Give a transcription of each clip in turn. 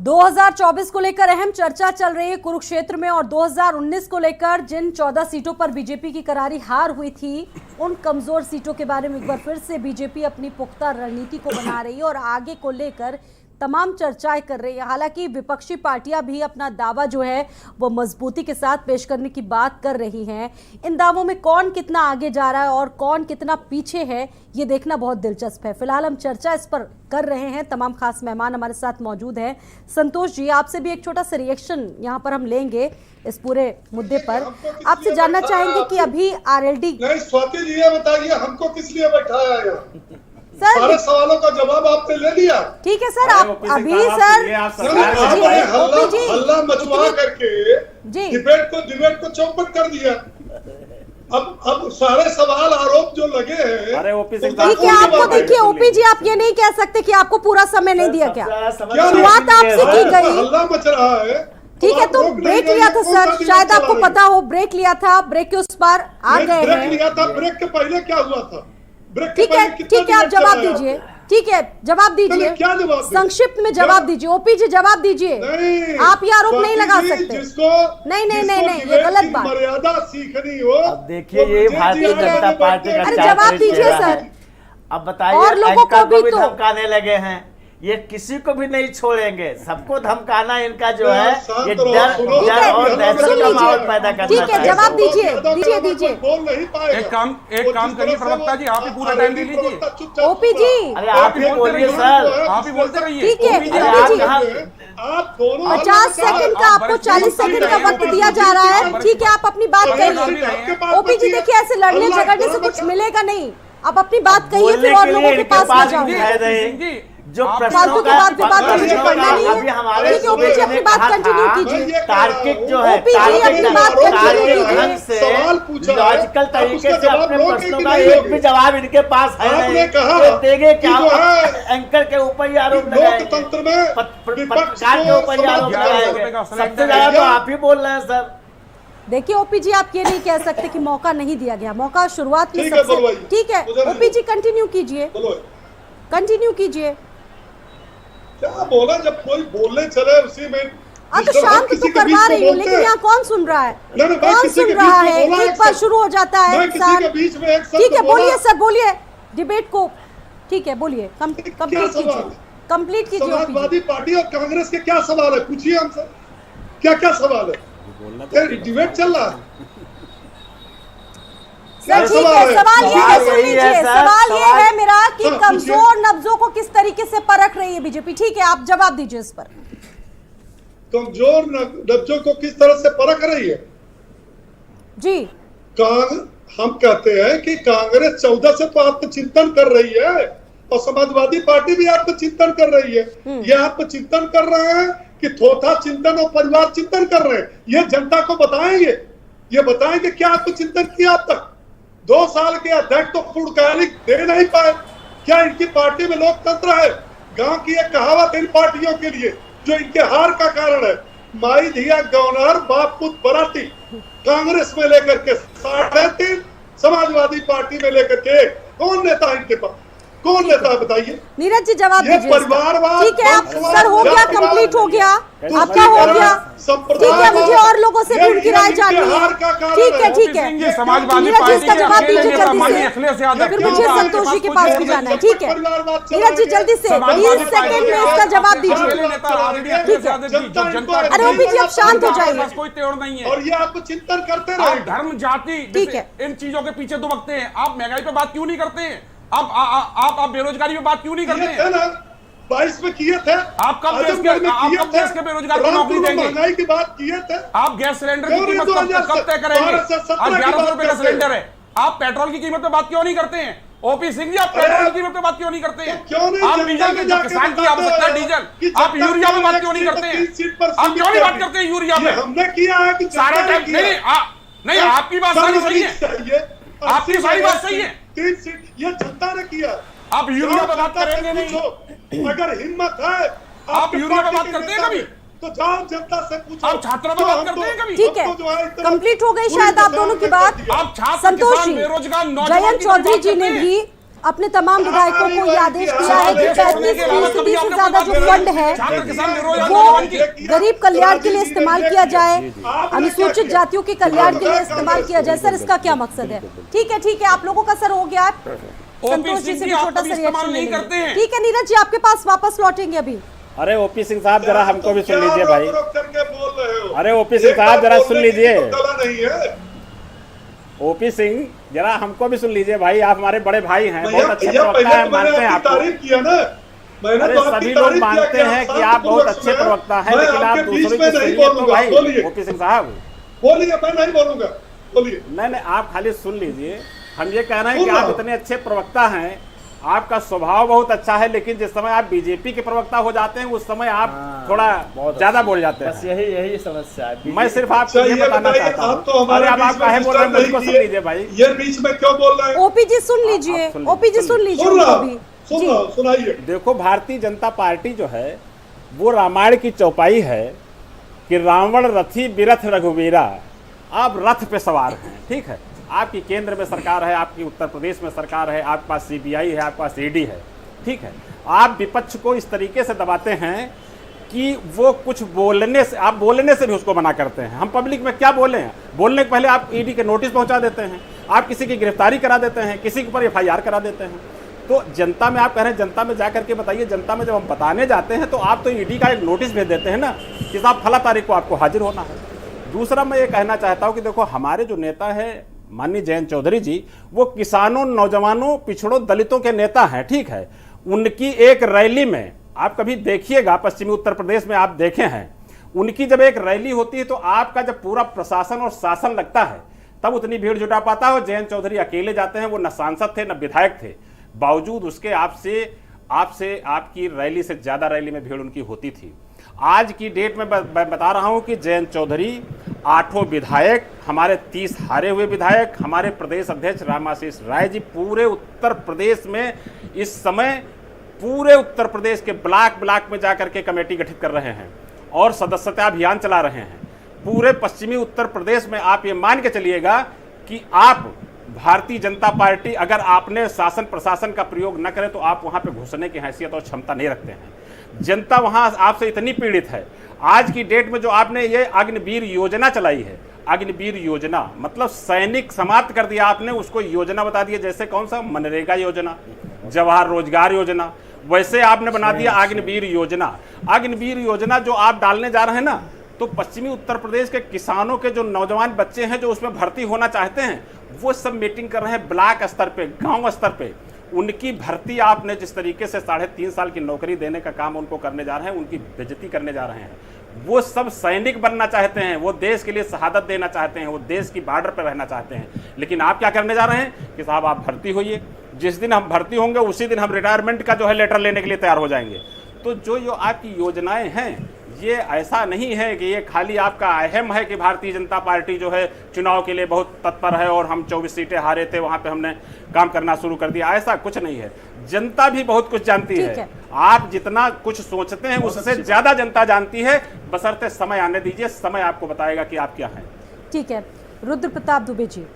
2024 को लेकर अहम चर्चा चल रही है कुरुक्षेत्र में और 2019 को लेकर जिन 14 सीटों पर बीजेपी की करारी हार हुई थी उन कमजोर सीटों के बारे में एक बार फिर से बीजेपी अपनी पुख्ता रणनीति को बना रही है और आगे को लेकर तमाम चर्चाएं कर रही है। हालांकि विपक्षी पार्टियां भी अपना दावा जो है वो मजबूती के साथ पेश करने की बात कर रही हैं। इन दावों में कौन कितना आगे जा रहा है और कौन कितना पीछे है ये देखना बहुत दिलचस्प है। फिलहाल हम चर्चा इस पर कर रहे हैं। तमाम खास मेहमान हमारे साथ मौजूद हैं। संतोष जी, आपसे भी एक छोटा सा रिएक्शन यहाँ पर हम लेंगे इस पूरे मुद्दे पर। आपसे जानना चाहेंगे कि अभी आरएलडी स्वाति जी ये बताइए हमको किस लिए बैठाया है? सर सारे सवालों का जवाब आपने ले लिया। ठीक है सर, आप अभी सर हल्ला मचवा करके डिबेट को चौपट कर दिया। अब सारे सवाल आरोप जो लगे हैं, अरे ओपी सिंह ठीक है। आपको देखिए ओपी जी, आप ये नहीं कह सकते कि आपको पूरा समय नहीं दिया। क्या शुरुआत आपसे की गई? हल्ला मच रहा है। ठीक है, तो ब्रेक लिया था सर, शायद आपको पता हो, ब्रेक लिया था, ब्रेक के उस पार आ गए ब्रेक हैं। लिया था, ब्रेक के पहले क्या हुआ था? ठीक है, ठीक है, आप जवाब दीजिए। ठीक है, जवाब दीजिए, क्या जवाब? संक्षिप्त में जवाब दीजिए। ओपी जी जवाब दीजिए। आप ये आरोप नहीं लगा सकते। नहीं नहीं नहीं नहीं, ये गलत बात। मर्यादा सीखनी हो। अब देखिए ये भारतीय जनता पार्टी का अरे जवाब दीजिए सर। अब बताइए, और लोगों को भी तो धमकाने लगे हैं। ये किसी को भी नहीं छोड़ेंगे, सबको धमकाना इनका जो है ये डर और दहशत का माहौल पैदा करना। ठीक है, जवाब दीजिए, दीजिए। बोल नहीं पाएगा। एक काम करिए प्रवक्ता जी, आप ही पूरा टाइम ले लीजिए। ओपी जी, अरे आप ही बोलिए सर, आप ही बोलते रहिए। ठीक है, आप कहाँ 50 सेकंड का आपको 40 सेकंड का वक्त दिया जा रहा है। ठीक है, आप अपनी बात कहिए। ओपी जी देखिए, ऐसे लड़ने झगड़ने से कुछ मिलेगा नहीं। आप अपनी बात कहिए, फिर और लोगों के पास आ जाओ। जो फालतू की बात पे बात मुझे पढ़ना नहीं है। ठीक है, ओपी जी अपनी बात कंटिन्यू कीजिए। तार्किक जो है, ओपी जी अपनी बात कंटिन्यू कीजिए। लॉजिकल तरीके से अपने प्रश्नों का एक भी जवाब इनके पास है नहीं। तो देंगे क्या? एंकर के ऊपर ही आरोप लगाएंगे, पत्रकार के ऊपर ही आरोप लगाएंगे। सबसे ज्यादा तो आप ही बोल रहे हैं सर। देखिए ओपी जी, आप ये नहीं कह सकते कि मौका नहीं दिया गया। मौका शुरुआत में सबसे। ठीक है ओपी जी, कंटिन्यू कीजिए, कंटिन्यू कीजिए। क्या बोला? जब कोई बोलने चले उसी में तो शांत तो करवा रही हूँ, लेकिन यहाँ कौन सुन रहा है? कौन सुन रहा है? एक बार शुरू हो जाता है इंसान। ठीक है, बोलिए सर, बोलिए डिबेट को। ठीक है, बोलिए, कंप्लीट कीजिए, कंप्लीट कीजिए। समाजवादी पार्टी और कांग्रेस के क्या सवाल है? पूछिए हमसे, क्या क्या सवाल है? डिबेट चल रहा है सर। ठीक है, सवाल ये है, सुन लीजिए, सवाल ये है मेरा कि कमजोर नब्जों को किस तरीके से परख रही है बीजेपी। ठीक है, आप जवाब दीजिए इस पर। कमजोर नब्जों को किस तरह से परख रही है जी? हम कहते हैं कि कांग्रेस 14 से तो आत्मचिंतन कर रही है और समाजवादी पार्टी भी आत्मचिंतन कर रही है। ये आत्मचिंतन कर रहे हैं कि थोथा चिंतन और परिवार चिंतन कर रहे हैं? ये जनता को बताएंगे, ये बताएंगे क्या आत्मचिंतन किया अब तक। 2 साल के अध्यक्ष तो पूर्णकालिक दे नहीं पाए। क्या इनकी पार्टी में लोकतंत्र है? गांव की एक कहावत इन पार्टियों के लिए जो इनके हार का कारण है, माई धिया गौनहर बाप पुत बराती। कांग्रेस में लेकर के 3.5, समाजवादी पार्टी में लेकर के कौन नेता इनके पास? कौन नेता बताइए? नीरज जी जवाब दीजिए। परिवारवाद। ठीक है, आप सर हो गया, कंप्लीट हो गया, आपका हो गया। ठीक है, मुझे और लोगों से भी उनकी राय जाननी है। ठीक है, ठीक है, समाजवादी नीरज जी इसका पार्टी जवाब दीजिए जल्दी से, फिर मुझे से संतोष जी के पास भी जाना है। ठीक है नीरज जी, जल्दी से 20 सेकंड में इसका जवाब दीजिए। अरे ओपी जी, आप शांत हो जाइए। कोई त्योड़ नहीं है और ये आपको चिंतन करते रहे। धर्म जाति ठीक है, इन चीजों के पीछे दुबकते हैं। आप महंगाई पे बात क्यों नहीं करते हैं? आप बेरोजगारी पे बात क्यों नहीं करते हैं? 22 में किए थे। आप कब देश के बेरोजगार को नौकरी देंगे? महंगाई की बात किए थे। आप गैस सिलेंडर की कीमत कब तय करेंगे? आज 1100 रुपए का सिलेंडर है। आप पेट्रोल की कीमत पे बात क्यों नहीं करते हैं? ओपी सिंह जी, आप पेट्रोल की कीमत पे बात क्यों नहीं करते हैं? आप डीजल की, जो किसान की आवश्यकता है डीजल, आप यूरिया पे बात क्यों नहीं करते हैं? आप क्यों नहीं बात करते हैं यूरिया पे? हमने किया है कि सारा टाइम नहीं, आपकी बात सारी सही है, आपकी सारी बात सही है। 3 सीट ये जनता ने किया। आप यूरिया पे बात करेंगे नहीं? अगर हिम्मत है आप यूरिया पे बात करते हैं कभी? तो जाओ जनता से पूछो। आप छात्रों पे बात करते हैं कभी? ठीक है, कंप्लीट हो गई शायद आप दोनों की बात। आप छात्र, संतोष किसान, जी, बेरोजगार नौजवान जयंत चौधरी जी ने भी अपने तमाम विधायकों को ये आदेश दिया है कि 35% से ज्यादा जो फंड है वो गरीब कल्याण के लिए इस्तेमाल किया जाए, अनुसूचित जातियों के कल्याण के लिए इस्तेमाल किया जाए। सर, इसका क्या मकसद है? ठीक है, आप लोगों का सर हो गया। संतोष जी से भी छोटा सा रिएक्शन नहीं करते हैं। ठीक है नीरज जी, आपके पास वापस लौटेंगे अभी। अरे ओपी सिंह साहब जरा हमको भी सुन लीजिए भाई। अरे ओपी सिंह साहब जरा सुन लीजिए। ओपी सिंह जरा हमको भी सुन लीजिए भाई, आप हमारे बड़े भाई हैं, बहुत अच्छे प्रवक्ता हैं, मानते हैं आपको। अरे सभी लोग मानते हैं कि आप बहुत अच्छे प्रवक्ता हैं, लेकिन आप दूसरों की सुनिए तो भाई। ओपी सिंह साहब बोलिए, मैं नहीं बोलूंगा, बोलिए। नहीं, आप खाली सुन लीजिए। हम ये कह रहे हैं कि आप इतने अच्छे प्रवक्ता हैं, आपका स्वभाव बहुत अच्छा है, लेकिन जिस समय आप बीजेपी के प्रवक्ता हो जाते हैं उस समय आप थोड़ा ज्यादा बोल जाते हैं। बस यही समस्या है। मैं सिर्फ आपको ये बताना चाहता हूँ। अरे आप काहे बोल रहे हैं, मुझको सुन लीजिए भाई। ये बीच में क्यों बोल रहे हैं? ओपी जी सुन लीजिए, ओपी जी सुन लीजिए। सुनाइए। देखो, भारतीय जनता पार्टी जो है वो रामायण की चौपाई है कि रावण रथी बिरथ रघुवीरा, आप रथ पे सवार हैं। ठीक है, आपकी केंद्र में सरकार है, आपकी उत्तर प्रदेश में सरकार है, आपके पास सीबीआई है, आपके पास ईडी है। ठीक है, आप विपक्ष को इस तरीके से दबाते हैं कि वो कुछ बोलने से, आप बोलने से भी उसको मना करते हैं। हम पब्लिक में क्या बोले हैं, बोलने के पहले आप ईडी के नोटिस पहुंचा देते हैं, आप किसी की गिरफ्तारी करा देते हैं, किसी के ऊपर एफआईआर करा देते हैं। तो जनता में आप कह रहे हैं जनता में जा करके बताइए, जनता में जब हम बताने जाते हैं तो आप तो ईडी का एक नोटिस भेज देते हैं ना कि साहब फला तारीख को आपको हाजिर होना है। दूसरा मैं ये कहना चाहता हूँ कि देखो, हमारे जो नेता है माननीय जयंत चौधरी जी, वो किसानों, नौजवानों, पिछड़ों, दलितों के नेता हैं। ठीक है, उनकी एक रैली में आप कभी देखिएगा, पश्चिमी उत्तर प्रदेश में आप देखे हैं, उनकी जब एक रैली होती है तो आपका जब पूरा प्रशासन और शासन लगता है तब उतनी भीड़ जुटा पाता है। और जयंत चौधरी अकेले जाते हैं, वो न सांसद थे न विधायक थे, बावजूद उसके आपसे आपकी रैली से ज्यादा रैली में भीड़ उनकी होती थी। आज की डेट में बता रहा हूं कि जयंत चौधरी, 8 विधायक, हमारे 30 हारे हुए विधायक, हमारे प्रदेश अध्यक्ष रामाशीष राय जी पूरे उत्तर प्रदेश में इस समय पूरे उत्तर प्रदेश के ब्लॉक में जाकर के कमेटी गठित कर रहे हैं और सदस्यता अभियान चला रहे हैं। पूरे पश्चिमी उत्तर प्रदेश में आप ये मान के चलिएगा कि आप भारतीय जनता पार्टी, अगर आपने शासन प्रशासन का प्रयोग न करे तो आप वहां पे घुसने की हैसियत और क्षमता नहीं रखते हैं। जनता वहां आपसे इतनी पीड़ित है। आज की डेट में जो आपने ये अग्निवीर योजना चलाई है, अग्निवीर योजना मतलब सैनिक समाप्त कर दिया आपने, उसको योजना बता दिया। जैसे कौन सा मनरेगा योजना, जवाहर रोजगार योजना, वैसे आपने बना दिया अग्निवीर योजना। अग्निवीर योजना जो आप डालने जा रहे हैं ना, तो पश्चिमी उत्तर प्रदेश के किसानों के जो नौजवान बच्चे हैं जो उसमें भर्ती होना चाहते हैं, वो सब मीटिंग कर रहे हैं ब्लॉक स्तर पे, गांव स्तर पे। उनकी भर्ती आपने जिस तरीके से 3.5 साल की नौकरी देने का काम उनको करने जा रहे हैं, उनकी बेइज्जती करने जा रहे हैं। वो सब सैनिक बनना चाहते हैं, वो देश के लिए शहादत देना चाहते हैं, वो देश की बॉर्डर पर रहना चाहते हैं। लेकिन आप क्या करने जा रहे हैं कि साहब आप भर्ती होइए, जिस दिन हम भर्ती होंगे उसी दिन हम रिटायरमेंट का जो है लेटर लेने के लिए तैयार हो जाएंगे। तो जो आपकी योजनाएं हैं, ये ऐसा नहीं है कि ये खाली आपका अहम है कि भारतीय जनता पार्टी जो है चुनाव के लिए बहुत तत्पर है और हम 24 सीटें हारे थे, वहां पे हमने काम करना शुरू कर दिया। ऐसा कुछ नहीं है, जनता भी बहुत कुछ जानती है। आप जितना कुछ सोचते हैं उससे ज्यादा जनता जानती है, बशर्ते समय आने दीजिए, समय आपको बताएगा कि आप क्या हैं। ठीक है, रुद्र प्रताप दुबे जी,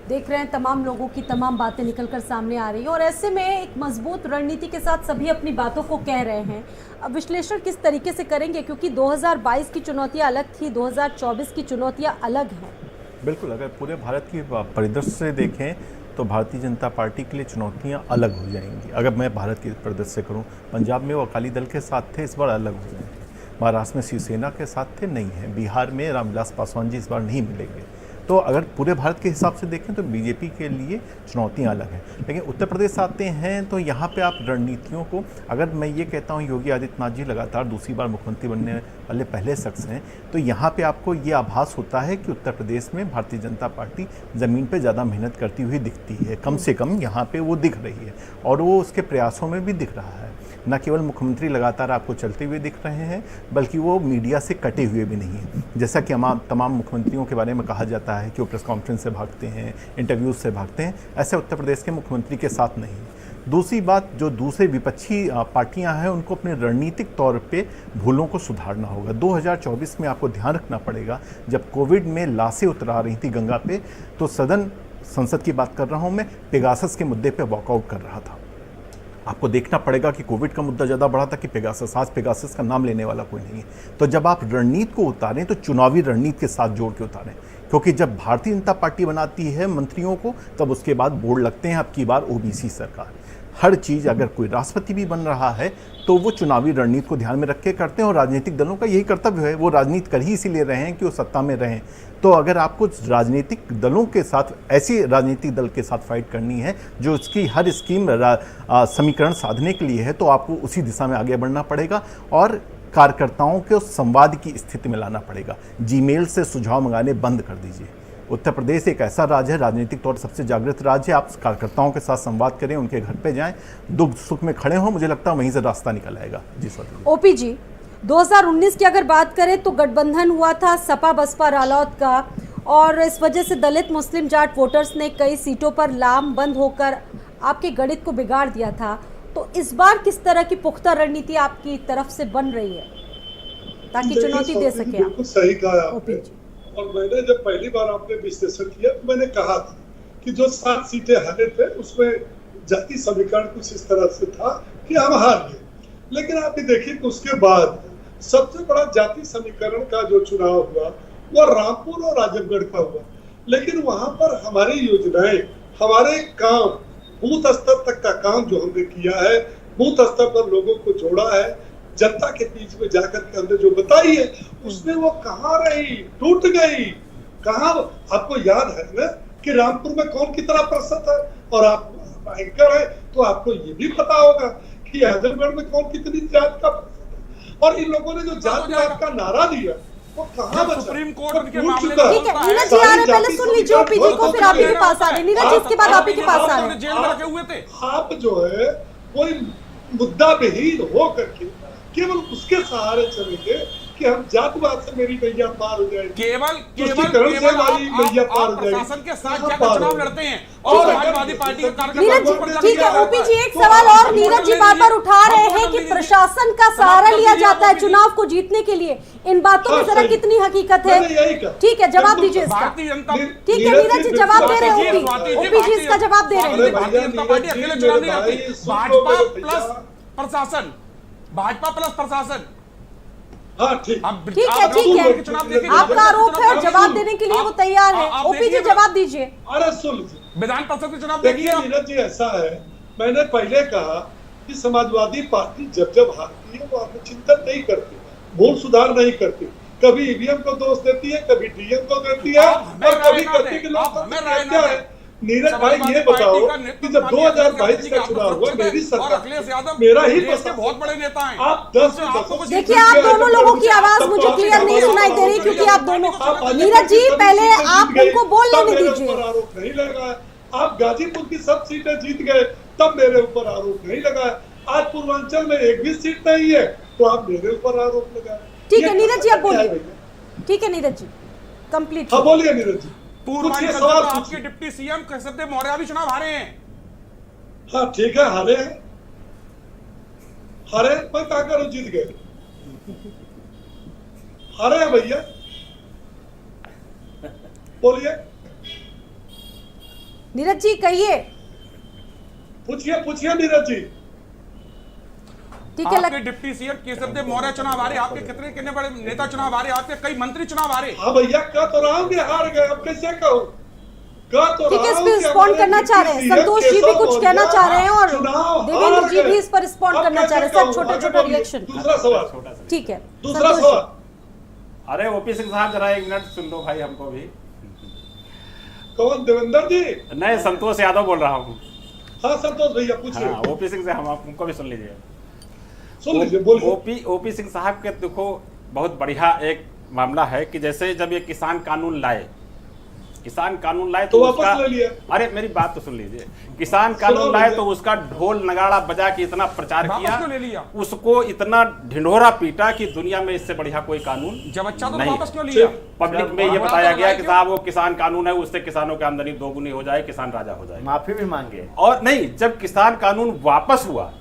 देख रहे हैं तमाम लोगों की तमाम बातें निकलकर सामने आ रही हैं और ऐसे में एक मजबूत रणनीति के साथ सभी अपनी बातों को कह रहे हैं। अब विश्लेषण किस तरीके से करेंगे, क्योंकि 2022 की चुनौतियां अलग थी, 2024 की चुनौतियां अलग हैं। बिल्कुल, अगर पूरे भारत की परिदृश्य से देखें तो भारतीय जनता पार्टी के लिए चुनौतियां अलग हो जाएंगी। अगर मैं भारत की परिदृश्य से करूं, पंजाब में वो अकाली दल के साथ थे, इस बार अलग हो जाएंगे। महाराष्ट्र में शिवसेना के साथ थे, नहीं है। बिहार में रामविलास पासवान जी इस बार नहीं मिलेंगे। तो अगर पूरे भारत के हिसाब से देखें तो बीजेपी के लिए चुनौतियां अलग हैं। लेकिन उत्तर प्रदेश आते हैं तो यहाँ पे आप रणनीतियों को, अगर मैं ये कहता हूँ योगी आदित्यनाथ जी लगातार दूसरी बार मुख्यमंत्री बनने वाले पहले शख्स हैं, तो यहाँ पे आपको ये आभास होता है कि उत्तर प्रदेश में भारतीय जनता पार्टी ज़मीन पे ज़्यादा मेहनत करती हुई दिखती है। कम से कम यहाँ पे वो दिख रही है और वो उसके प्रयासों में भी दिख रहा है। न केवल मुख्यमंत्री लगातार आपको चलते हुए दिख रहे हैं, बल्कि वो मीडिया से कटे हुए भी नहीं हैं। जैसा कि तमाम मुख्यमंत्रियों के बारे में कहा जाता है कि वो प्रेस कॉन्फ्रेंस से भागते हैं, इंटरव्यूज से भागते हैं, ऐसे उत्तर प्रदेश के मुख्यमंत्री के साथ नहीं। दूसरी बात, जो दूसरे विपक्षी पार्टियां हैं उनको अपने रणनीतिक तौर पे भूलों को सुधारना होगा। 2024 में आपको ध्यान रखना पड़ेगा, जब कोविड में लाशें उतरा रही थी गंगा पे, तो सदन संसद की बात कर रहा हूं, मैं पेगासस के मुद्दे पे वॉकआउट कर रहा था। आपको देखना पड़ेगा कि कोविड का मुद्दा ज़्यादा बड़ा था कि पेगासस। आज पेगासस का नाम लेने वाला कोई नहीं है। तो जब आप रणनीति को उतारें तो चुनावी रणनीति के साथ जोड़ के उतारें, क्योंकि जब भारतीय जनता पार्टी बनाती है मंत्रियों को तब उसके बाद बोर्ड लगते हैं। अब की बार ओबीसी सरकार, हर चीज़, अगर कोई राष्ट्रपति भी बन रहा है तो वो चुनावी रणनीति को ध्यान में रख के करते हैं, और राजनीतिक दलों का यही कर्तव्य है। वो राजनीति कर ही इसीलिए रहे हैं कि वो सत्ता में रहें। तो अगर आपको राजनीतिक दलों के साथ, ऐसी राजनीतिक दल के साथ फाइट करनी है जो उसकी हर स्कीम समीकरण साधने के लिए है, तो आपको उसी दिशा में आगे बढ़ना पड़ेगा और कार्यकर्ताओं को संवाद की स्थिति में लाना पड़ेगा। जीमेल से सुझाव मंगाने बंद कर दीजिए। उत्तर प्रदेश एक ऐसा राज्य है, राजनीतिक तौर पर सबसे जागृत राज्य है। आप कार्यकर्ताओं के साथ संवाद करें, उनके घर पे जाएं, दुख सुख में खड़े हों, मुझे लगता है वहीं से रास्ता निकल आएगा। जी सर। ओपी जी, 2019 की अगर बात करें तो गठबंधन हुआ था सपा बसपा रालोद का, और इस वजह से दलित मुस्लिम जाट वोटर्स ने कई सीटों पर लाम बंद होकर आपके गणित को बिगाड़ दिया था। तो इस बार किस तरह की पुख्ता रणनीति आपकी तरफ से बन रही है ताकि चुनौती दे सके आप? बिल्कुल सही कहा आपने। और मैंने जब पहली बार आपने विश्लेषण किया तो मैंने कहा था कि जो 7 सीटें हारे थे उसमें जाति समीकरण कुछ इस तरह से था कि हम हार गए। लेकिन आप ये देखिए कि उसके बाद सबसे बड़ा जाति समीकरण का जो चुनाव हुआ वो रामपुर और आजमगढ़ का हुआ। लेकिन वहां पर हमारी योजनाएं, हमारे काम, बूथ स्तर तक का काम जो हमने किया है, बूथ स्तर पर लोगों को जोड़ा है, जनता के बीच में जाकर के हमने जो बताई है उसमें वो कहाँ रही, टूट गई। कहाँ, आपको याद है ना कि रामपुर में कौन कितना प्रतिशत है, और आप एंकर है तो आपको ये भी पता होगा कि आजमगढ़ में कौन कितनी जात का प्रतिशत है। और इन लोगों ने जो जात का नारा दिया वो कहाँ बचा? सुप्रीम कोर्ट उनके ठीक है, नीरज जी आ रहे, पहले सुन लीजिए ओपी जी को, फिर आप ही के पास आ रहे। नीरज जी इसके बाद आप ही के पास आ रहे। जेल में रखे हुए थे। आप जो है कोई मुद्दा विहीन हो करके केवल उसके सहारे चलेंगे कि हम जातिवाद से मेरी मैया पार हो जाएगी, केवल आप प्रशासन के साथ जाकर चुनाव लड़ते हैं और समाजवादी पार्टी के ठीक है ओपी जी, एक सवाल और नीरज जी बार बार उठा रहे हैं कि प्रशासन का सहारा लिया जाता है चुनाव को जीतने के लिए। इन बातों में जरा कितनी हकीकत है? ठीक है, जवाब दीजिए इसका। ठीक है नीरज जी जवाब दे रहे हैं, ओपी जी इसका जवाब दे रहे हैं। भारतीय जनता पार्टी अकेले चुनाव नहीं लड़ती, भाजपा प्लस प्रशासन, भाजपा प्लस प्रशासन। हाँ ठीक है, आपका आरोप है, जवाब देने के लिए वो तैयार है। ओपी जी जवाब दीजिए। अरे सुन लीजिए, विधान परिषद के चुनाव देखिए नीरज जी, ऐसा है, मैंने पहले कहा कि समाजवादी पार्टी जब हारती है वो आपको चिंतन नहीं करती, भूल सुधार नहीं करती, कभी ईवीएम को दोष देती है, कभी डीएम को देती है, और कभी कहती है कि लोग क्या है। नीरज भाई ये बताओ कि जब 2022 का चुनाव हुआ, मेरी सरकार, मेरा ही बहुत बड़े नेता हैं, आप 10 देखिए आप दोनों लोगों की आवाज मुझे क्लियर नहीं सुनाई दे रही, क्योंकि आप दोनों, नीरज जी पहले आप उनको बोलने नहीं दीजिए। आरोप नहीं लगा, आप गाजीपुर की सब सीटें जीत गए तब मेरे ऊपर आरोप नहीं लगा। आज पूर्वांचल में एक भी सीट नहीं है तो आप मेरे ऊपर आरोप लगाए। ठीक है नीरज जी आप बोलिए। ठीक है नीरज जी कंप्लीट। हाँ बोलिए नीरज जी। पूर्वांचल में आपके डिप्टी सीएम केशव मौर्य भी चुनाव हारे हैं। हाँ ठीक है, हारे हैं, मैं क्या करूं, जीत गए, हारे हैं भैया, बोलिए नीरज जी, कहिए, पूछिए नीरज जी। ठीक है, आपके डिप्टी सीएम केशव मौर्य चुनाव हारे, आपके कितने बड़े नेता चुनाव हारे, आपके कई मंत्री चुनाव हारे। हाँ भैया, कह तो रहा हूँ कि हार गए, अब कैसे कहूँ, कह तो ठीक है, इस पर रिस्पॉन्ड करना चाह रहे हैं, संतोष जी भी कुछ कहना चाह रहे हैं और देवेंद्र जी भी इस पर रिस्पॉन्ड करना चाह रहे हैं, सब छोटे छोटे रिएक्शन। दूसरा सवाल, ठीक है, दूसरा सवाल। अरे ओपी सिंह साहब जरा 1 मिनट सुन लो भाई, हमको भी। कौन, देवेंद्र जी? नहीं, संतोष यादव बोल रहा हूँ। हाँ संतोष भैया पूछिए। हाँ, ओपी सिंह से हमको भी सुन लीजिए, बोलिए। ओपी सिंह साहब के देखो बहुत बढ़िया एक मामला है कि जैसे जब ये किसान कानून लाए तो वापस ले लिया। अरे मेरी बात तो सुन लीजिए, किसान कानून लाए तो उसका ढोल नगाड़ा बजा के इतना प्रचार किया, उसको इतना ढिंढोरा पीटा कि दुनिया में इससे बढ़िया कोई कानून जब अच्छा तो नहीं। वापस क्यों लिया? पब्लिक में ये बताया गया कि साहब वो किसान कानून है, उससे किसानों की आमदनी दोगुनी हो जाए, किसान राजा हो जाए, माफी भी मांगे। और नहीं, जब किसान कानून वापस हुआ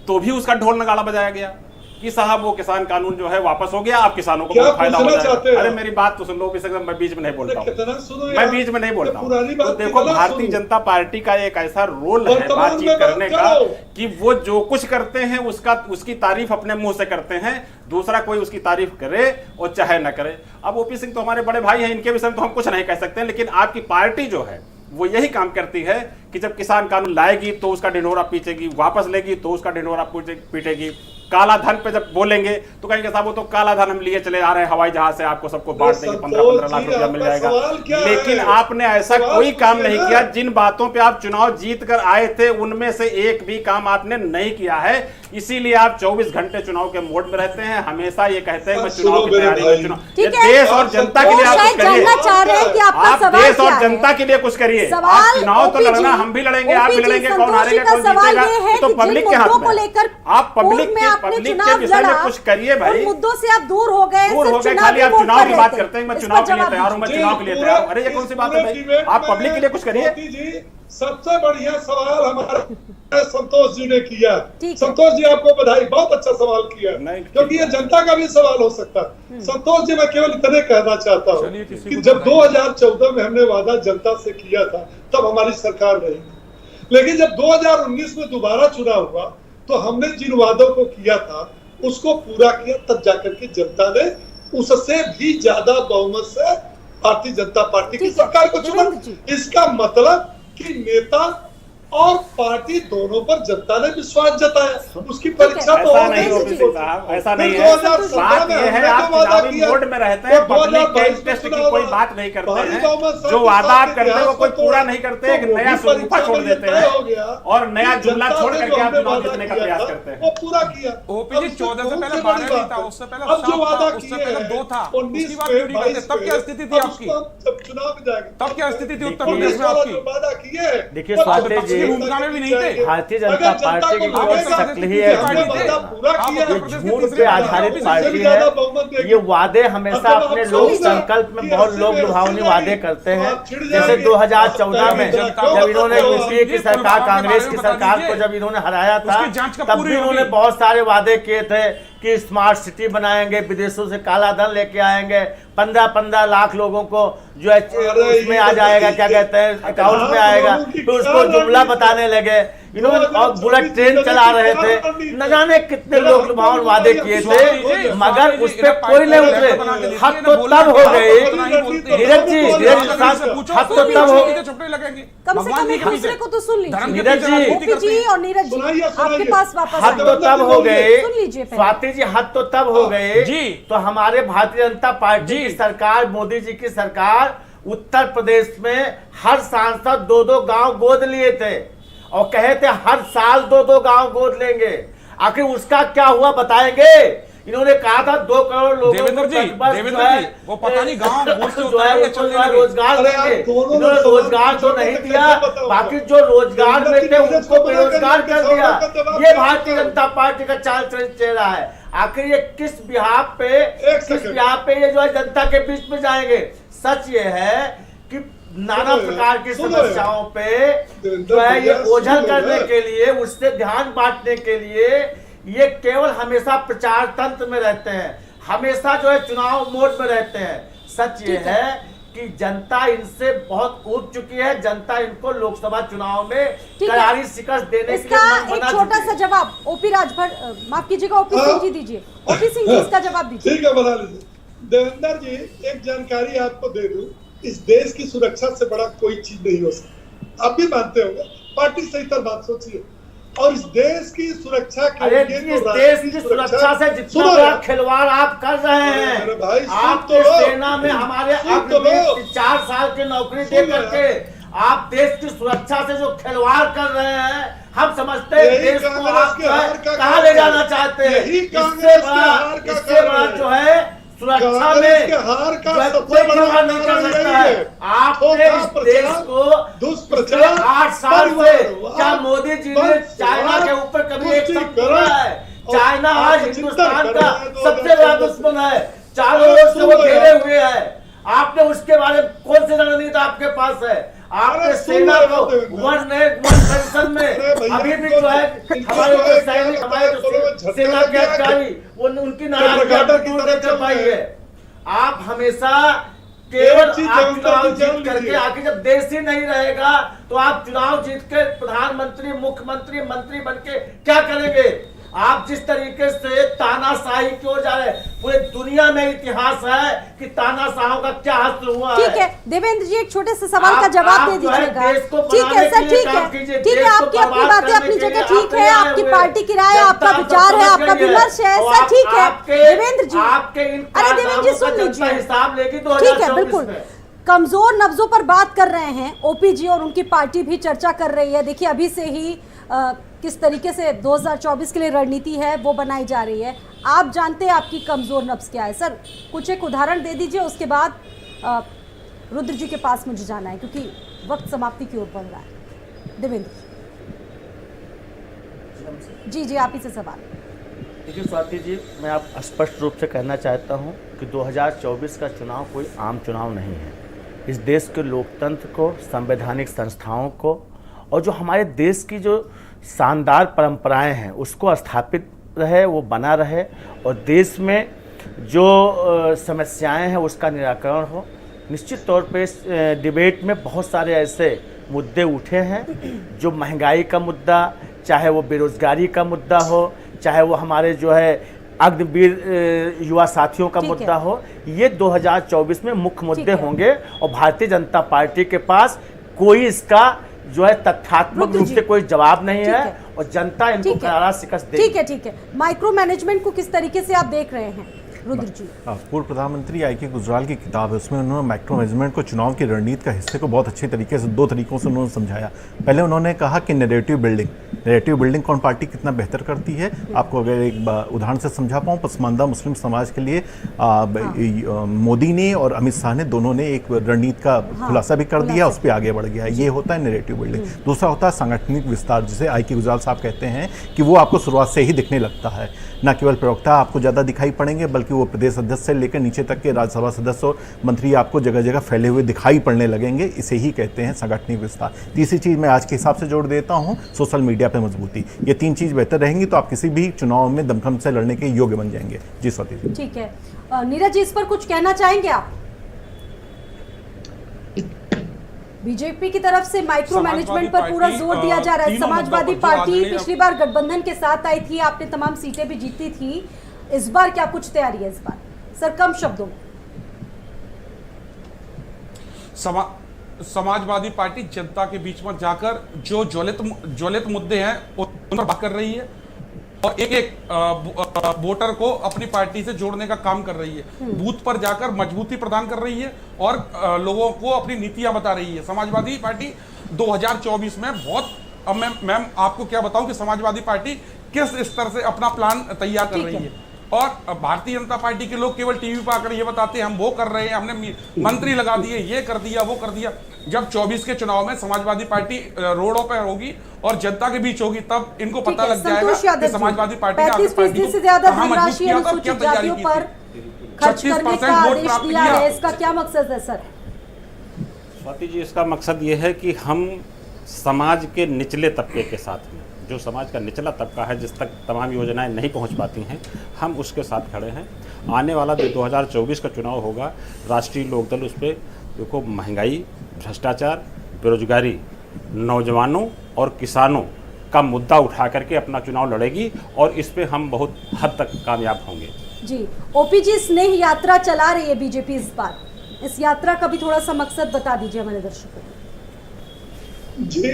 तो भी उसका ढोल नगाड़ा बजाया गया कि साहब वो किसान कानून जो है वापस हो गया, आप किसानों को क्या बहुत फायदा हो पूछना चाहते जाएगा। हैं? अरे मेरी बात तो सुन लो, मैं बीच में नहीं बोलता हूँ, मैं बीच में नहीं बोलता हूँ। पुरानी तो बात देखो, कितना भारतीय सुनो। जनता पार्टी का एक ऐसा रोल है वर्तमान बातचीत में करने बात का करो। कि वो जो कुछ करते हैं उसकी तारीफ अपने मुंह से करते हैं, दूसरा कोई उसकी तारीफ करे और चाहे न करे। अब ओपी सिंह तो हमारे बड़े भाई हैं, इनके विषय में तो हम कुछ नहीं कह सकते हैं, लेकिन आपकी पार्टी जो है वो यही काम करती है कि जब किसान कानून लाएगी तो उसका ढिंढोरा पीटेगी, वापस लेगी तो उसका ढिंढोरा पीटेगी। काला धन पे जब बोलेंगे तो कहेंगे साहब वो तो काला धन हम लिए चले आ रहे हैं हवाई जहाज से, आपको सबको बांट देंगे, 15-15 लाख रुपया मिल जाएगा। लेकिन आपने ऐसा कोई काम नहीं किया। जिन बातों पे आप चुनाव जीत कर आए थे उनमें से एक भी काम आपने नहीं किया है, इसीलिए आप 24 घंटे चुनाव के मोड में रहते हैं, हमेशा ये कहते हैं मैं चुनाव की तैयारी में, चुनाव देश और जनता के लिए आप कुछ करिए, आप देश और जनता के लिए कुछ करिए। आप चुनाव तो लड़ना, हम भी लड़ेंगे, आप भी लड़ेंगे, कौन हारेगा कौन जीतेगा तो पब्लिक के हाथ में। आप पब्लिक के विषय में कुछ करिए भाई। मुद्दों से आप दूर हो गए, खाली आप चुनाव की बात करते हैं, मैं चुनाव के लिए तैयार हूं, मैं चुनाव के लिए तैयार हूं। अरे ये कौन सी बात है भाई, आप पब्लिक के लिए कुछ करिए। सबसे बढ़िया सवाल हमारे संतोष जी ने किया। संतोष जी आपको बधाई, बहुत अच्छा सवाल किया, क्योंकि ये जनता का भी सवाल हो सकता है। संतोष जी, मैं केवल इतने कहना चाहता हूँ कि जब 2014 में हमने वादा जनता से किया था तब हमारी सरकार रही, लेकिन जब 2019 में दोबारा चुनाव हुआ तो हमने जिन वादों को किया था उसको पूरा किया, तब जाकर के जनता ने उससे भी ज्यादा बहुमत से भारतीय जनता पार्टी की सरकार को चुना। इसका मतलब कि नेता और पार्टी दोनों पर जनता ने विश्वास जताया, उसकी परीक्षा तो ऐसा नहीं है, ऐसा नहीं है। बात यह है आप चुनावी मोड में रहते हैं, पब्लिक के इंटरेस्ट की कोई बात नहीं करते हैं, जो वादा आप करते हैं वो कोई पूरा नहीं करते, एक नया सुरूपा छोड़ देते हैं और नया जुमला छोड़ करके आप चुनाव जीतने का प्रयास करते हैं। वो पूरा किया। ओपी जी 14 से पहले 12 नहीं था, उससे पहले 2 था, उसकी बात क्यों नहीं करते? तब क्या स्थिति थी आपकी? चुनाव में जाएगा तब क्या स्थिति थी उत्तर प्रदेश में आपकी? वादा किए, देखिए स्वाति जी, भूमिका में भी नहीं थे। भारतीय जनता पार्टी की कोई शक्ल ही है, झूठ पे आधारित पार्टी है। ये वादे हमेशा अपने लोक संकल्प में बहुत लोग लुभावनी वादे करते हैं। जैसे 2014 में जब इन्होंने यूपीए की सरकार, कांग्रेस की सरकार को जब इन्होंने हराया था, तब भी इन्होंने बहुत सारे वादे किए थे कि स्मार्ट सिटी बनाएंगे, विदेशों से काला धन लेके आएंगे, 15-15 लाख लोगों को जो है उसमें आ जाएगा, क्या कहते हैं, अकाउंट में आएगा। तो उसको जुमला बताने लगे इन्होंने, और बुलेट ट्रेन चला रहे थे, न जाने कितने लोग लुभावन वादे किए थे, मगर उस पर कोई नहीं उतरे। हद तो तब हो गई नीरज जी, हद तो तब हो, कम से कम एक दूसरे को तो सुन लीजिए नीरज जी, ओपी जी और नीरज जी आपके पास वापस हद तो तब हो गए, सुन लीजिए स्वाति जी, हद तो तब हो गए जी। तो हमारे भारतीय जनता पार्टी की सरकार, मोदी जी की सरकार उत्तर प्रदेश में हर सांसद 2-2 गांव गोद लिए थे और कहे थे हर साल 2-2 गांव गोद लेंगे। आखिर उसका क्या हुआ बताएंगे? इन्होंने कहा था 2 करोड़ लोगों देवेंद्र जी, वो पता नहीं गांव जो है रोजगार देंगे। इन्होंने रोजगार तो नहीं दिया, बाकी जो रोजगार में थे उनको बेरोजगार कर दिया। ये भारतीय जनता पार्टी का चाल चेहरा है। आखिर ये किस बिहार पे ये जो है जनता के बीच में जाएंगे? सच ये है कि नाना प्रकार की समस्याओं पे जो है ये ओझल करने के लिए, उससे ध्यान बांटने के लिए ये केवल हमेशा प्रचार तंत्र में रहते हैं, हमेशा जो है चुनाव मोड में रहते हैं। सच ये है कि जनता इनसे बहुत ऊब चुकी है, जनता इनको लोकसभा चुनाव में करारी शिकस्त देने के लिए मन बना चुकी है। छोटा सा जवाब ओपी राजभर, माफ कीजिएगा ओपी सिंह जी दीजिए, ओपी सिंह जी इसका जवाब दीजिए। ठीक है, बना लीजिए। देवेंद्र जी, एक जानकारी आपको दे दूं, इस देश की सुरक्षा से बड़ा कोई चीज नहीं हो सकती। आप भी मानते होंगे, पार्टी सही तरह बात सोचिए। और इस देश की सुरक्षा के लिए, इस देश की सुरक्षा से जितना बड़ा खिलवाड़ आप कर रहे हैं, आपके सेना में हमारे 4 साल की नौकरी दे करके आप देश की सुरक्षा से जो खिलवाड़ कर रहे हैं, हम समझते हैं देश को आप कहाँ ले जाना चाहते हैं। इससे बड़ा जो है सुरक्षा में कोई खिलवाड़ नहीं कर सकता है। आपने इस देश को पिछले 8 साल से, क्या मोदी जी ने चाइना के ऊपर कभी एक शब्द बोला है? चाइना आज हिंदुस्तान का सबसे बड़ा दुश्मन है, चारों ओर से वो घेरे हुए है। आपने उसके बारे में कौन सी रणनीति आपके पास है? आपने सेना को वन पेंशन में अभी भी जो है हमारे जो सैनिक, हमारे जो सेना के अधिकारी, वो उनकी नाराजगी दूर नहीं कर पाई है। आप हमेशा केवल आप चुनाव जीत करके, आखिर जब देश ही नहीं रहेगा तो आप चुनाव जीत के प्रधानमंत्री, मुख्यमंत्री, मंत्री बन के क्या करेंगे? आप जिस तरीके से तानाशाही की ओर जा रहे हैं, पूरे दुनिया में इतिहास है कि तानाशाहों का क्या हासिल हुआ है। ठीक है देवेंद्र जी, एक छोटे से सवाल का जवाब दे दीजिएगा। ठीक है सर, ठीक है, ठीक है, आपकी अपनी बातें अपनी जगह ठीक है, आपकी पार्टी की राय, आपका विचार है, आपका विमर्श है, सर ठीक है देवेंद्र जी। अरे देवेंद्र जी सुन लीजिए, हिसाब लेगी ठीक है, बिल्कुल कमजोर नब्जों पर बात कर रहे हैं। ओपी जी और उनकी पार्टी भी चर्चा कर रही है। देखिए अभी से ही किस तरीके से 2024 के लिए रणनीति है वो बनाई जा रही है। आप जानते हैं आपकी कमजोर नब्ज क्या है। सर कुछ एक उदाहरण दे दीजिए, उसके बाद रुद्र जी के पास मुझे जाना है क्योंकि वक्त समाप्ति की ओर बढ़ रहा है। देवेंद्र जी, आप ही से सवाल। देखिए स्वाति जी, मैं आप स्पष्ट रूप से कहना चाहता हूं कि 2024 का चुनाव कोई आम चुनाव नहीं है। इस देश के लोकतंत्र को, संवैधानिक संस्थाओं को और जो हमारे देश की जो शानदार परंपराएं हैं उसको स्थापित रहे, वो बना रहे और देश में जो समस्याएं हैं उसका निराकरण हो। निश्चित तौर पे इस डिबेट में बहुत सारे ऐसे मुद्दे उठे हैं, जो महंगाई का मुद्दा, चाहे वो बेरोजगारी का मुद्दा हो, चाहे वो हमारे जो है अग्निवीर युवा साथियों का मुद्दा हो, ये 2024 में मुख्य मुद्दे होंगे और भारतीय जनता पार्टी के पास कोई इसका जो है तथ्यात्मक रूप से कोई जवाब नहीं है और जनता इनको करारा शिकस्त देगी। ठीक है। माइक्रो मैनेजमेंट को किस तरीके से आप देख रहे हैं रुद्र जी? पूर्व प्रधानमंत्री आई के गुजराल की किताब है, उसमें उन्होंने माइक्रो मैनेजमेंट को चुनाव की रणनीति का हिस्से को बहुत अच्छे तरीके से 2 तरीकों से उन्होंने समझाया। पहले उन्होंने कहा कि नैरेटिव बिल्डिंग कौन पार्टी कितना बेहतर करती है। आपको अगर एक उदाहरण से समझा पाऊँ, पसमानदा मुस्लिम समाज के लिए मोदी ने और अमित शाह ने दोनों ने एक रणनीति का खुलासा भी कर दिया, उस पर आगे बढ़ गया। ये होता है नैरेटिव बिल्डिंग। दूसरा होता है सांगठनिक विस्तार, जिसे आई के गुजराल साहब कहते हैं कि वो आपको शुरुआत से ही दिखने लगता है। न केवल प्रवक्ता आपको ज़्यादा दिखाई पड़ेंगे, बल्कि वो प्रदेश अध्यक्ष से लेकर नीचे तक के राज्यसभा सदस्य और मंत्री आपको जगह जगह फैले हुए दिखाई पड़ने लगेंगे। इसे ही कहते हैं सांगठनिक विस्तार। तीसरी चीज़ मैं आज के हिसाब से जोड़ देता हूँ, सोशल मीडिया पे मजबूती। ये 3 चीज़ बेहतर रहेंगी तो आप किसी भी चुनाव में दमखम से लड़ने के योग्य बन जाएंगे। जी स्वाति जी। ठीक है नीरज जी, इस पर कुछ कहना चाहेंगे आप? बीजेपी की तरफ से माइक्रो मैनेजमेंट पर पूरा जोर दिया जा रहा है। समाजवादी पार्टी पिछली बार गठबंधन के साथ आई थी, आपने तमाम सीटें भी जीती थी। इस बार क्या कुछ तैयारी है? इस बार सर कम शब्दों में। समाजवादी पार्टी जनता के बीच में जाकर जो ज्वलित मुद्दे हैं उन पर बात कर रही है और एक वोटर को अपनी पार्टी से जोड़ने का काम कर रही है। बूथ पर जाकर मजबूती प्रदान कर रही है और लोगों को अपनी नीतियां बता रही है। समाजवादी पार्टी 2024 में बहुत, अब मैं आपको क्या बताऊं कि समाजवादी पार्टी किस स्तर से अपना प्लान तैयार कर रही है। और भारतीय जनता पार्टी के लोग केवल टीवी पर आकर ये बताते हैं हम वो कर रहे हैं, हमने मंत्री लगा दिए, ये कर दिया, वो कर दिया। जब 24 के चुनाव में समाजवादी पार्टी रोडों पर होगी और जनता के बीच होगी, तब इनको पता लग जाएगा कि समाजवादी पार्टी ने 35% से ज्यादा धनराशि अनुसूचित जातियों पर खर्च करने का आदेश दिया है। इसका क्या मकसद है सर? स्वाति जी, इसका मकसद ये है कि हम समाज के निचले तबके के साथ में, जो समाज का निचला तबका है जिस तक तमाम योजनाएं नहीं पहुंच पाती हैं, हम उसके साथ खड़े हैं। आने वाला जो 2024 का चुनाव होगा, राष्ट्रीय लोकदल उस पर देखो महंगाई, भ्रष्टाचार, बेरोजगारी, नौजवानों और किसानों का मुद्दा उठा करके अपना चुनाव लड़ेगी और इस पे हम बहुत हद तक कामयाब होंगे। जी, ओपी जी स्नेह यात्रा चला रही है बीजेपी इस बार, इस यात्रा का भी थोड़ा सा मकसद बता दीजिए हमारे दर्शकों को। जी,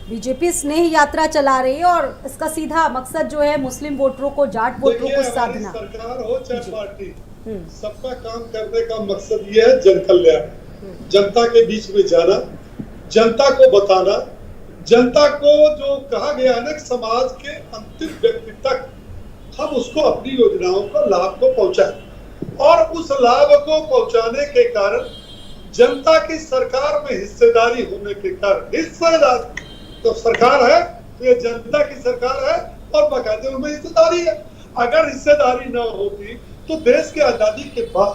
बीजेपी स्नेह यात्रा चला रही है और इसका सीधा मकसद जो है मुस्लिम वोटरों को, जाट वोटरों को साधना। सरकार हो चाहे पार्टी, सबका काम करने का मकसद ये है जन कल्याण, जनता के बीच में जाना, जनता को बताना, जनता को जो कहा गया है ना समाज के अंतिम व्यक्ति तक हम उसको अपनी योजनाओं का लाभ को पहुंचाएं और उस लाभ को पहुंचाने के कारण जनता की सरकार में हिस्सेदारी होने के कारण, हिस्सेदार तो सरकार है तो ये जनता की सरकार है और बाकायदे उनमें हिस्सेदारी है। अगर हिस्सेदारी न होती तो देश की आजादी के बाद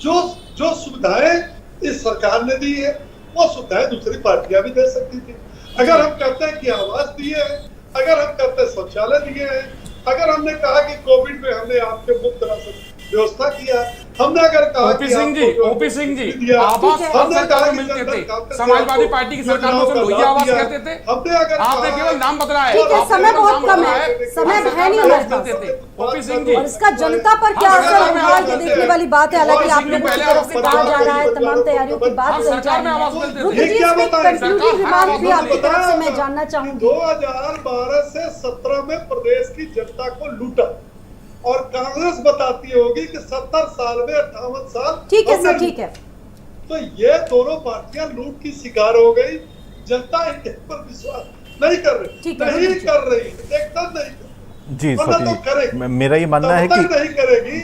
जो सुविधाएं इस सरकार ने दी है वो सुविधाएं दूसरी पार्टियां भी दे सकती थी। अगर हम कहते हैं कि आवास दिए हैं, अगर हम कहते हैं शौचालय दिए हैं, अगर हमने कहा कि कोविड में हमने आपके मुफ्त राशन व्यवस्था किया, हमने अगर कहा ओपी सिंह जी आवास हर सरकार में मिलते थे, समाजवादी पार्टी की सरकार में उसे लोहिया आवास कहते थे, आपने केवल नाम बदला है। समय बहुत कम है, समय है नहीं हमारे पास। ओपी सिंह जी, और इसका जनता पर क्या असर होगा ये देखने वाली बात है। हालांकि आपने पहले तरफ से कहा जा रहा है, तमाम तैयारियों की बात कही जा रही है। कंक्लूडिंग रिमार्क भी आपकी तरफ से मैं जानना चाहूंगी। 2012 से 17 में प्रदेश की जनता को लूटा और कांग्रेस बताती होगी कि 70 साल में 58 साल। ठीक है सर, ठीक है। तो ये दोनों पार्टियां लूट की शिकार हो गई। जनता इनके पर विश्वास नहीं कर रही, नहीं कर रही, एकदम नहीं कर रही। जी तो मेरा ये मानना है कि नहीं करेगी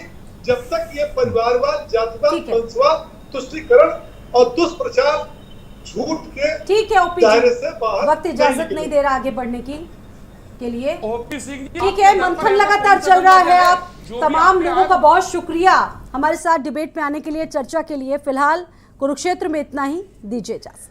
जब तक ये परिवारवाद, जातिवाद, वंशवाद, तुष्टीकरण और दुष्प्रचार, झूठ के दायरे से बाहर वक्त इजाजत नहीं दे रहा आगे बढ़ने के लिए। ओपी सिंह जी, ठीक है, मंथन लगातार चल रहा है। आप तमाम लोगों का बहुत शुक्रिया हमारे साथ डिबेट में आने के लिए, चर्चा के लिए। फिलहाल कुरुक्षेत्र में इतना ही, दीजिए इजाजत।